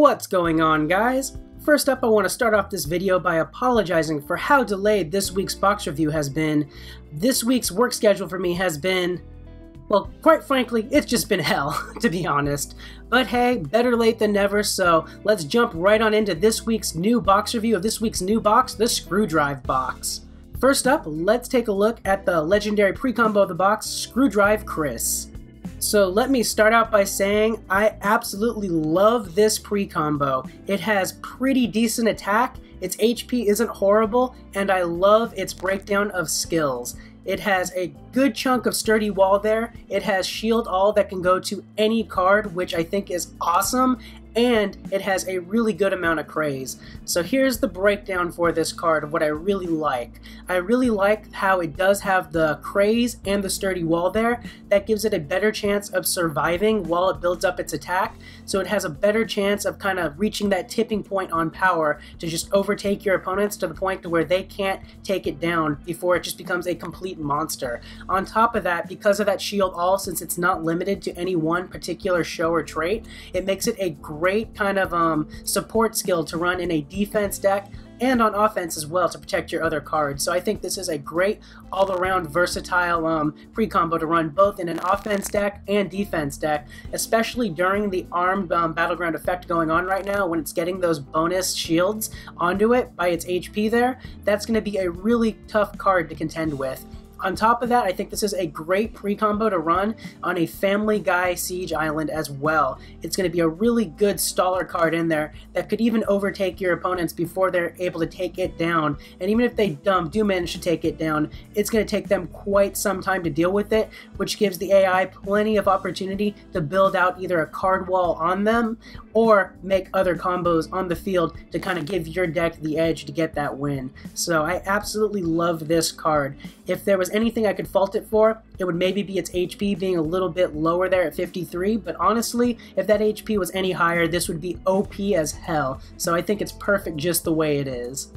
What's going on, guys? First up, I want to start off this video by apologizing for how delayed this week's box review has been. This week's work schedule for me has been, well, quite frankly, it's just been hell, to be honest. But hey, better late than never, so let's jump right on into this week's new box review of this week's new box, the Screwdrive box. First up, let's take a look at the legendary pre-combo of the box, Screwdrive Chris. So let me start out by saying I absolutely love this pre-combo. It has pretty decent attack, its HP isn't horrible, and I love its breakdown of skills. It has a good chunk of sturdy wall there, it has shield all that can go to any card, which I think is awesome, and it has a really good amount of craze. So here's the breakdown for this card of what I really like. I really like how it does have the craze and the sturdy wall there. That gives it a better chance of surviving while it builds up its attack. So it has a better chance of kind of reaching that tipping point on power to just overtake your opponents to the point to where they can't take it down before it just becomes a complete monster. On top of that, because of that shield all, since it's not limited to any one particular show or trait, it makes it a great kind of support skill to run in a defense deck and on offense as well to protect your other cards. So I think this is a great all-around versatile pre-combo to run both in an offense deck and defense deck, especially during the armed battleground effect going on right now when it's getting those bonus shields onto it by its HP there. That's going to be a really tough card to contend with. On top of that, I think this is a great pre-combo to run on a Family Guy Siege Island as well. It's going to be a really good staller card in there that could even overtake your opponents before they're able to take it down. And even if they do manage to take it down, it's going to take them quite some time to deal with it, which gives the AI plenty of opportunity to build out either a card wall on them or make other combos on the field to kind of give your deck the edge to get that win. So I absolutely love this card. If there was anything I could fault it for, it would maybe be its HP being a little bit lower there at 53, but honestly, if that HP was any higher, this would be OP as hell. So I think it's perfect just the way it is.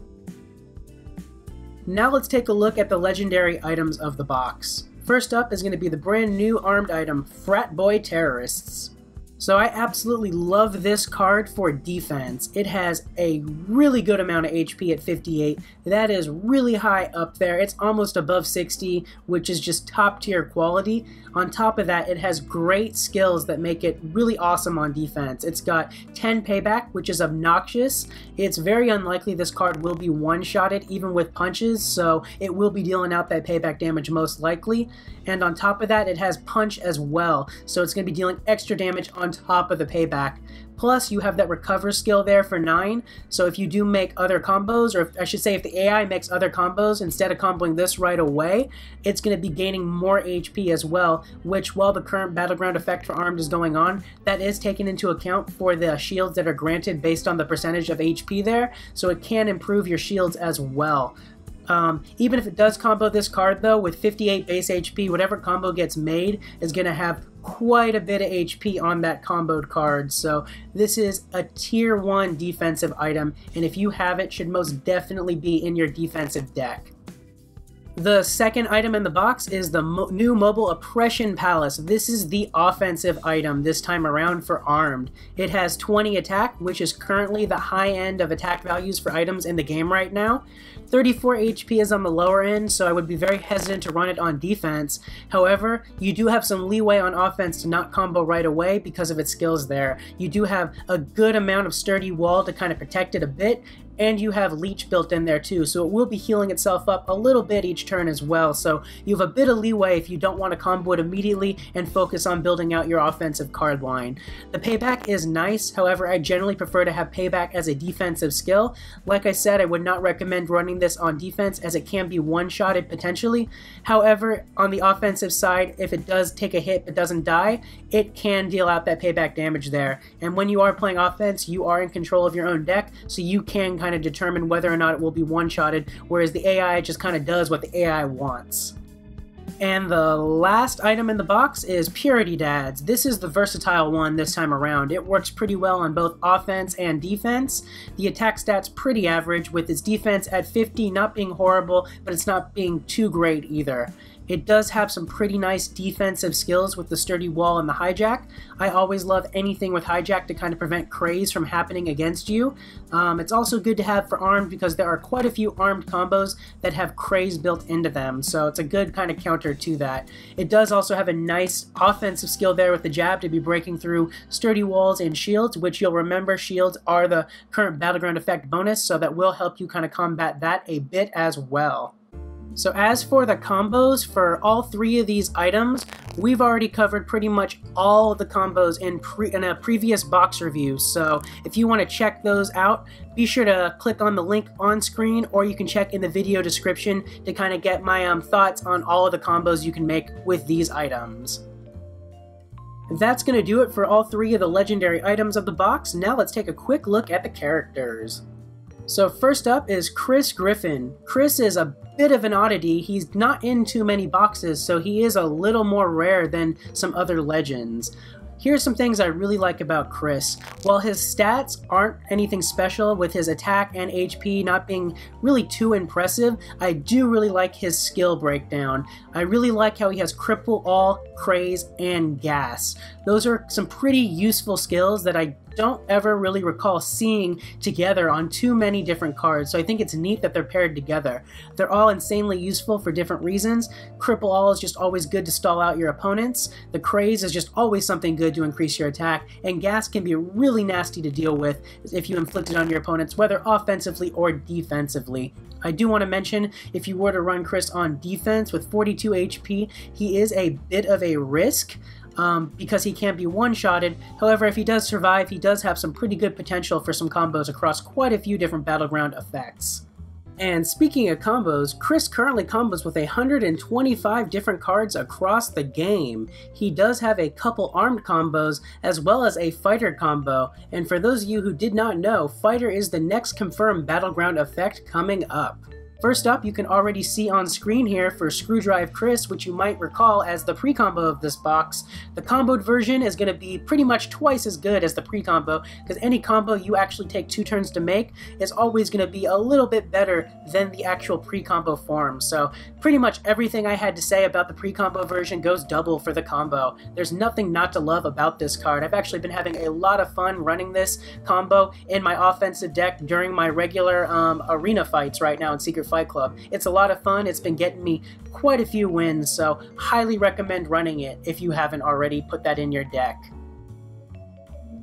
Now let's take a look at the legendary items of the box. First up is going to be the brand new armed item, Frat Boy Terrorists. So I absolutely love this card for defense. It has a really good amount of HP at 58. That is really high up there. It's almost above 60, which is just top tier quality. On top of that, it has great skills that make it really awesome on defense. It's got 10 payback, which is obnoxious. It's very unlikely this card will be one-shotted even with punches, so it will be dealing out that payback damage most likely. And on top of that, it has punch as well, so it's going to be dealing extra damage on top of the payback. Plus, you have that recover skill there for 9, so if you do make other combos, or I should say if the AI makes other combos instead of comboing this right away, it's going to be gaining more HP as well, which while the current battleground effect for armed is going on, that is taken into account for the shields that are granted based on the percentage of HP there, so it can improve your shields as well. Even if it does combo this card though, with 58 base HP, whatever combo gets made is going to have quite a bit of HP on that comboed card, so this is a tier 1 defensive item, and if you have it, should most definitely be in your defensive deck. The second item in the box is the new Mobile Oppression Palace. This is the offensive item this time around for armed. It has 20 attack, which is currently the high end of attack values for items in the game right now. 34 HP is on the lower end, so I would be very hesitant to run it on defense. However, you do have some leeway on offense to not combo right away because of its skills there. You do have a good amount of sturdy wall to kind of protect it a bit, and you have leech built in there too, so it will be healing itself up a little bit each turn as well, so you have a bit of leeway if you don't want to combo it immediately and focus on building out your offensive card line. The payback is nice, however I generally prefer to have payback as a defensive skill. Like I said, I would not recommend running this on defense as it can be one-shotted potentially. However, on the offensive side, if it does take a hit but doesn't die, it can deal out that payback damage there, and when you are playing offense, you are in control of your own deck, so you can kind of determine whether or not it will be one-shotted, whereas the AI just kind of does what the AI wants. And the last item in the box is Purity Dads. This is the versatile one this time around. It works pretty well on both offense and defense. The attack stat's pretty average, with its defense at 50 not being horrible, but it's not being too great either. It does have some pretty nice defensive skills with the sturdy wall and the hijack. I always love anything with hijack to kind of prevent craze from happening against you. It's also good to have for armed because there are quite a few armed combos that have craze built into them, so it's a good kind of counter to that. It does also have a nice offensive skill there with the jab to be breaking through sturdy walls and shields, which you'll remember shields are the current battleground effect bonus, so that will help you kind of combat that a bit as well. So as for the combos for all three of these items, we've already covered pretty much all of the combos in a previous box review, so if you want to check those out, be sure to click on the link on screen, or you can check in the video description to kind of get my thoughts on all of the combos you can make with these items. That's going to do it for all three of the legendary items of the box. Now let's take a quick look at the characters. So first up is Griffin. Chris is a bit of an oddity. He's not in too many boxes, so he is a little more rare than some other legends. Here's some things I really like about Chris. While his stats aren't anything special, with his attack and HP not being really too impressive, I do really like his skill breakdown. I really like how he has Cripple All, Craze, and Gas. Those are some pretty useful skills that I don't ever really recall seeing together on too many different cards, so I think it's neat that they're paired together. They're all insanely useful for different reasons. Cripple All is just always good to stall out your opponents. The Craze is just always something good to increase your attack, and Gas can be really nasty to deal with if you inflict it on your opponents, whether offensively or defensively. I do want to mention, if you were to run Chris on defense with 42 HP, he is a bit of a risk, because he can't be one-shotted. However, if he does survive, he does have some pretty good potential for some combos across quite a few different battleground effects. And speaking of combos, Chris currently combos with 125 different cards across the game. He does have a couple armed combos as well as a fighter combo, and for those of you who did not know, fighter is the next confirmed battleground effect coming up. First up, you can already see on screen here for Screwdrive Chris, which you might recall as the pre-combo of this box. The comboed version is going to be pretty much twice as good as the pre-combo, because any combo you actually take 2 turns to make is always going to be a little bit better than the actual pre-combo form. So pretty much everything I had to say about the pre-combo version goes double for the combo. There's nothing not to love about this card. I've actually been having a lot of fun running this combo in my offensive deck during my regular arena fights right now in Secret Fight Club. It's a lot of fun. It's been getting me quite a few wins, so highly recommend running it if you haven't already put that in your deck.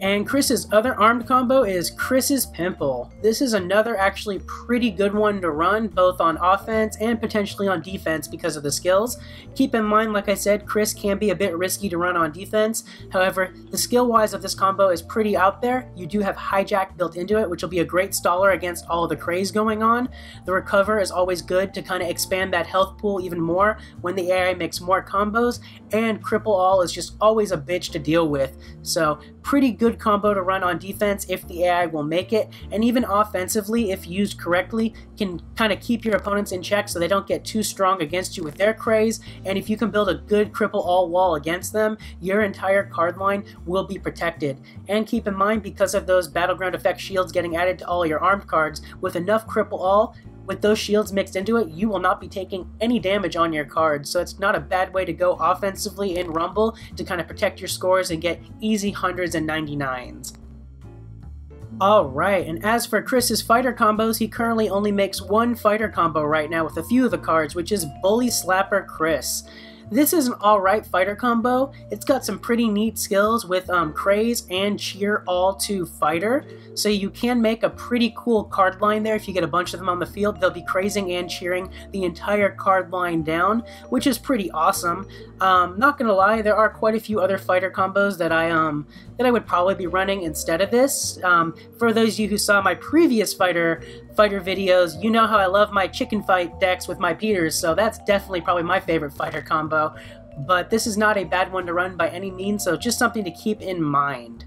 And Chris's other armed combo is Chris's Pimple. This is another actually pretty good one to run, both on offense and potentially on defense because of the skills. Keep in mind, like I said, Chris can be a bit risky to run on defense. However, the skill-wise of this combo is pretty out there. You do have Hijack built into it, which will be a great staller against all of the craze going on. The Recover is always good to kind of expand that health pool even more when the AI makes more combos, and Cripple All is just always a bitch to deal with. So, pretty good combo to run on defense if the AI will make it, and even offensively, if used correctly, can kind of keep your opponents in check so they don't get too strong against you with their craze, and if you can build a good Cripple All wall against them, your entire card line will be protected. And keep in mind, because of those battleground effect shields getting added to all your armed cards, with enough Cripple All, with those shields mixed into it, you will not be taking any damage on your cards, so it's not a bad way to go offensively in Rumble to kind of protect your scores and get easy 100s and 99s. Alright, and as for Chris's fighter combos, he currently only makes one fighter combo right now with a few of the cards, which is Bully Slapper Chris. This is an alright fighter combo. It's got some pretty neat skills with Craze and Cheer all to Fighter, so you can make a pretty cool card line there if you get a bunch of them on the field. They'll be crazing and cheering the entire card line down, which is pretty awesome. Not gonna lie, there are quite a few other fighter combos that I would probably be running instead of this. For those of you who saw my previous fighter videos, you know how I love my chicken fight decks with my Peters, so that's definitely probably my favorite fighter combo. But this is not a bad one to run by any means, so just something to keep in mind.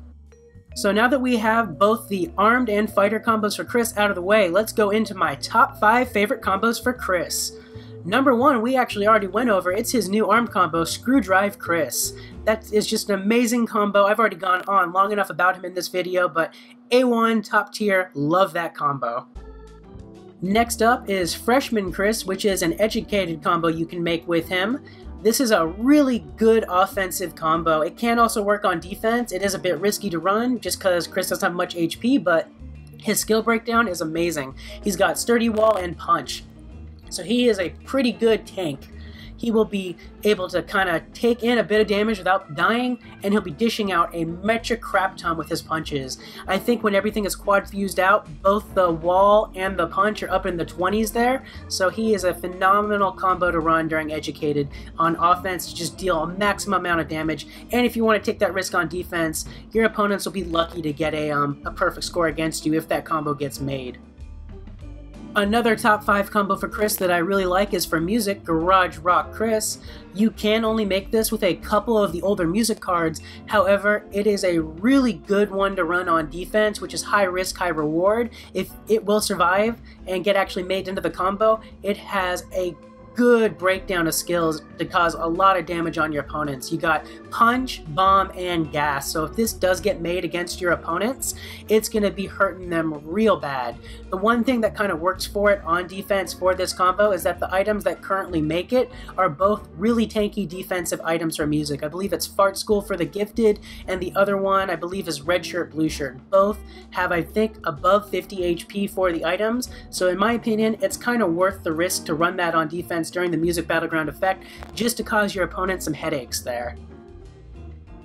So now that we have both the armed and fighter combos for Chris out of the way, let's go into my top 5 favorite combos for Chris. Number 1, we actually already went over. It's his new armed combo, Screwdrive Chris. That is just an amazing combo. I've already gone on long enough about him in this video, but A1, top tier, love that combo. Next up is Freshman Chris, which is an educated combo you can make with him. This is a really good offensive combo. It can also work on defense. It is a bit risky to run just because Chris doesn't have much HP, but his skill breakdown is amazing. He's got Sturdy Wall and Punch, so he is a pretty good tank. He will be able to kind of take in a bit of damage without dying, and he'll be dishing out a metric crap ton with his punches. I think when everything is quad fused out, both the wall and the punch are up in the 20s there, so he is a phenomenal combo to run during Educated on offense to just deal a maximum amount of damage. And if you want to take that risk on defense, your opponents will be lucky to get a perfect score against you if that combo gets made. Another top 5 combo for Chris that I really like is for music, Garage Rock Chris. You can only make this with a couple of the older music cards, however, it is a really good one to run on defense, which is high risk, high reward. If it will survive and get actually made into the combo, it has a good breakdown of skills to cause a lot of damage on your opponents. You got Punch, Bomb, and Gas, so if this does get made against your opponents, it's going to be hurting them real bad. The one thing that kind of works for it on defense for this combo is that the items that currently make it are both really tanky defensive items for music. I believe it's Fart School for the Gifted, and the other one I believe is Red Shirt, Blue Shirt. Both have, I think, above 50 HP for the items, so in my opinion, it's kind of worth the risk to run that on defense during the music battleground effect just to cause your opponent some headaches there.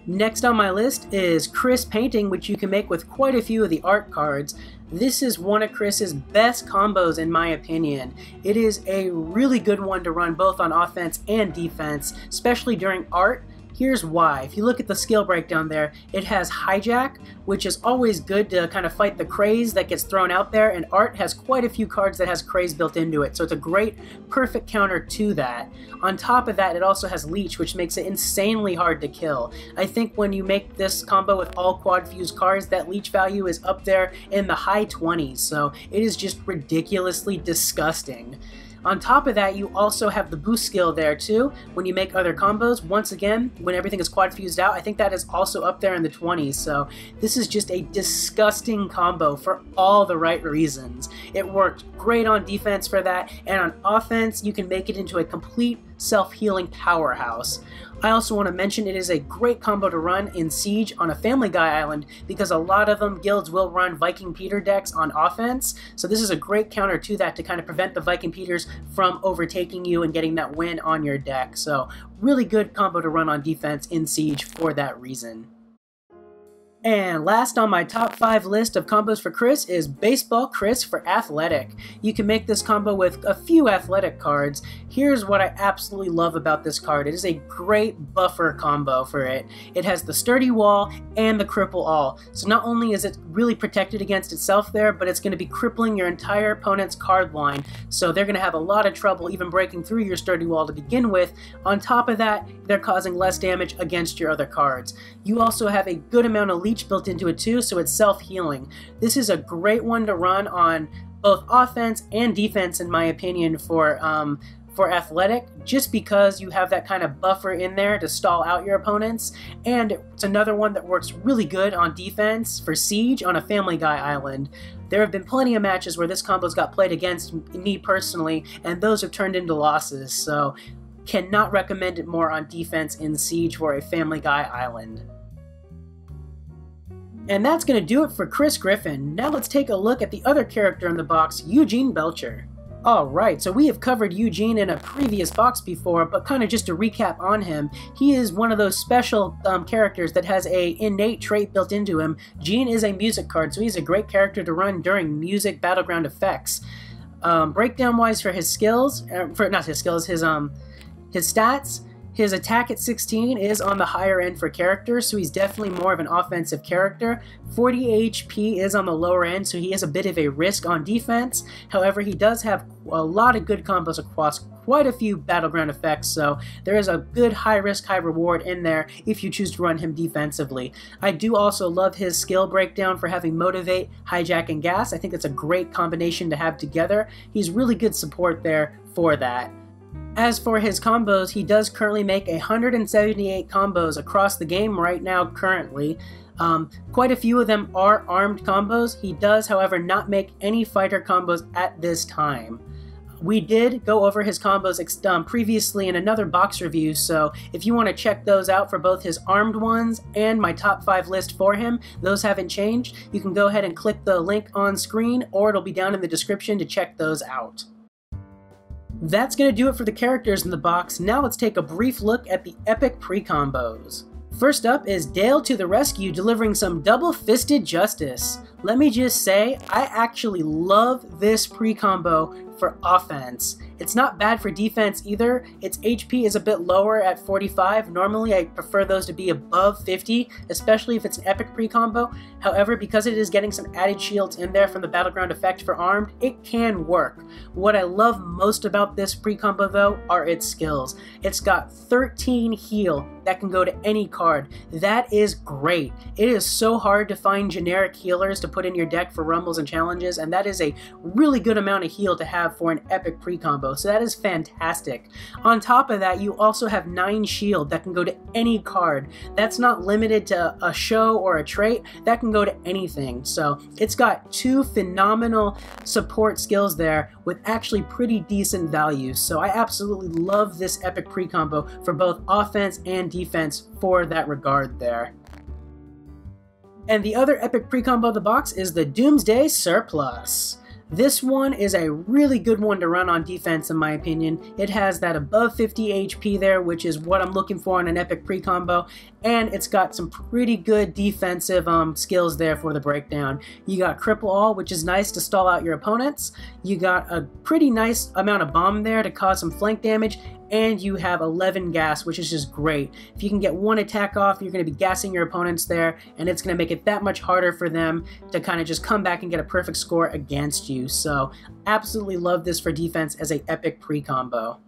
Next on my list is Chris Painting, which you can make with quite a few of the art cards. This is one of Chris's best combos in my opinion. It is a really good one to run both on offense and defense, especially during art. Here's why. If you look at the skill breakdown there, it has Hijack, which is always good to kind of fight the craze that gets thrown out there, and Art has quite a few cards that has craze built into it, so it's a great, perfect counter to that. On top of that, it also has Leech, which makes it insanely hard to kill. I think when you make this combo with all quad fused cards, that Leech value is up there in the high 20s, so it is just ridiculously disgusting. On top of that, you also have the boost skill there too. When you make other combos, once again, when everything is quad fused out, I think that is also up there in the 20s. So this is just a disgusting combo for all the right reasons. It works great on defense for that, and on offense, you can make it into a complete self-healing powerhouse. I also want to mention it is a great combo to run in Siege on a Family Guy island because a lot of them guilds will run Viking Peter decks on offense, so this is a great counter to that to kind of prevent the Viking Peters from overtaking you and getting that win on your deck. So really good combo to run on defense in Siege for that reason. And last on my top 5 list of combos for Chris is Baseball Chris for Athletic. You can make this combo with a few athletic cards. Here's what I absolutely love about this card. It is a great buffer combo for it. It has the Sturdy Wall and the Cripple All. So not only is it really protected against itself there, but it's going to be crippling your entire opponent's card line. So they're going to have a lot of trouble even breaking through your Sturdy Wall to begin with. On top of that, they're causing less damage against your other cards. You also have a good amount of Leech built into it too, so it's self-healing. This is a great one to run on both offense and defense in my opinion for Athletic, just because you have that kind of buffer in there to stall out your opponents, and it's another one that works really good on defense for Siege on a Family Guy island. There have been plenty of matches where this combo's got played against me personally, and those have turned into losses, so cannot recommend it more on defense in Siege for a Family Guy island. And that's going to do it for Chris Griffin. Now let's take a look at the other character in the box, Eugene Belcher. Alright, so we have covered Eugene in a previous box before, but kind of just to recap on him, he is one of those special characters that has a innate trait built into him. Gene is a music card, so he's a great character to run during music battleground effects. Breakdown-wise for his skills, his stats, his attack at 16 is on the higher end for character, so he's definitely more of an offensive character. 40 HP is on the lower end, so he is a bit of a risk on defense. However, he does have a lot of good combos across quite a few battleground effects, so there is a good high risk, high reward in there if you choose to run him defensively. I do also love his skill breakdown for having Motivate, Hijack, and Gas. I think it's a great combination to have together. He's really good support there for that. As for his combos, he does currently make 178 combos across the game right now currently. Quite a few of them are armed combos. He does, however, not make any fighter combos at this time. We did go over his combos previously in another box review, so if you want to check those out for both his armed ones and my top 5 list for him, those haven't changed. You can go ahead and click the link on screen, or it'll be down in the description to check those out. That's going to do it for the characters in the box. Now let's take a brief look at the epic pre-combos. First up is Dale to the rescue, delivering some double-fisted justice. Let me just say, I actually love this pre-combo for offense. It's not bad for defense either. Its HP is a bit lower at 45. Normally I prefer those to be above 50, especially if it's an epic pre-combo. However, because it is getting some added shields in there from the battleground effect for armed, it can work. What I love most about this pre-combo though are its skills. It's got 13 heal that can go to any card. That is great. It is so hard to find generic healers to put in your deck for rumbles and challenges, and that is a really good amount of heal to have for an epic pre-combo, so that is fantastic. On top of that, you also have 9 shield that can go to any card. That's not limited to a show or a trait, that can go to anything. So it's got 2 phenomenal support skills there with actually pretty decent value. So I absolutely love this epic pre-combo for both offense and defense for that regard there. And the other epic pre-combo of the box is the Doomsday Surplus. This one is a really good one to run on defense in my opinion. It has that above 50 HP there, which is what I'm looking for in an epic pre-combo, and it's got some pretty good defensive skills there for the breakdown. You got Cripple All, which is nice to stall out your opponents. You got a pretty nice amount of bomb there to cause some flank damage, and you have 11 gas, which is just great. If you can get 1 attack off, you're going to be gassing your opponents there, and it's going to make it that much harder for them to kind of just come back and get a perfect score against you. So absolutely love this for defense as a epic pre-combo.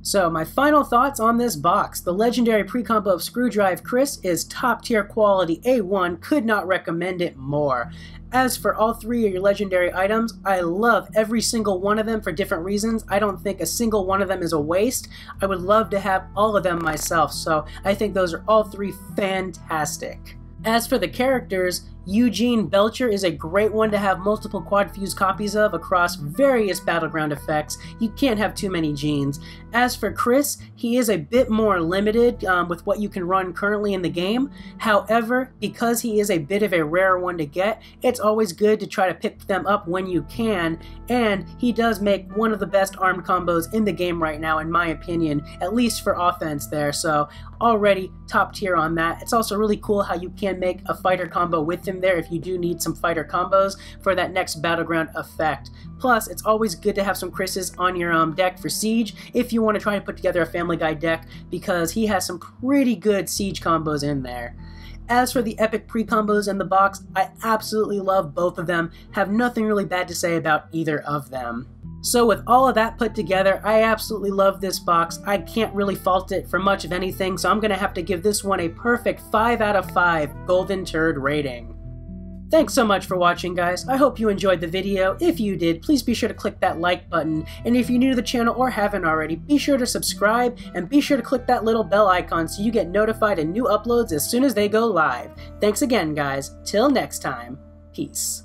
So my final thoughts on this box. The legendary pre-combo of Screwdrive Chris is top tier quality A1, could not recommend it more. As for all 3 of your legendary items, I love every single one of them for different reasons. I don't think a single one of them is a waste. I would love to have all of them myself, so I think those are all 3 fantastic. As for the characters, Eugene Belcher is a great one to have multiple quad fuse copies of across various battleground effects. You can't have too many genes. As for Chris, he is a bit more limited with what you can run currently in the game. However, because he is a bit of a rare one to get, it's always good to try to pick them up when you can, and he does make one of the best armed combos in the game right now in my opinion, at least for offense there, so already top tier on that. It's also really cool how you can make a fighter combo with him there if you do need some fighter combos for that next battleground effect. Plus, it's always good to have some Chris's on your deck for Siege if you want to try to put together a Family Guy deck, because he has some pretty good Siege combos in there. As for the epic pre-combos in the box, I absolutely love both of them, have nothing really bad to say about either of them. So with all of that put together, I absolutely love this box. I can't really fault it for much of anything, so I'm going to have to give this one a perfect 5 out of 5 Golden Turd rating. Thanks so much for watching, guys. I hope you enjoyed the video. If you did, please be sure to click that like button. And if you're new to the channel or haven't already, be sure to subscribe and be sure to click that little bell icon so you get notified of new uploads as soon as they go live. Thanks again, guys. Till next time. Peace.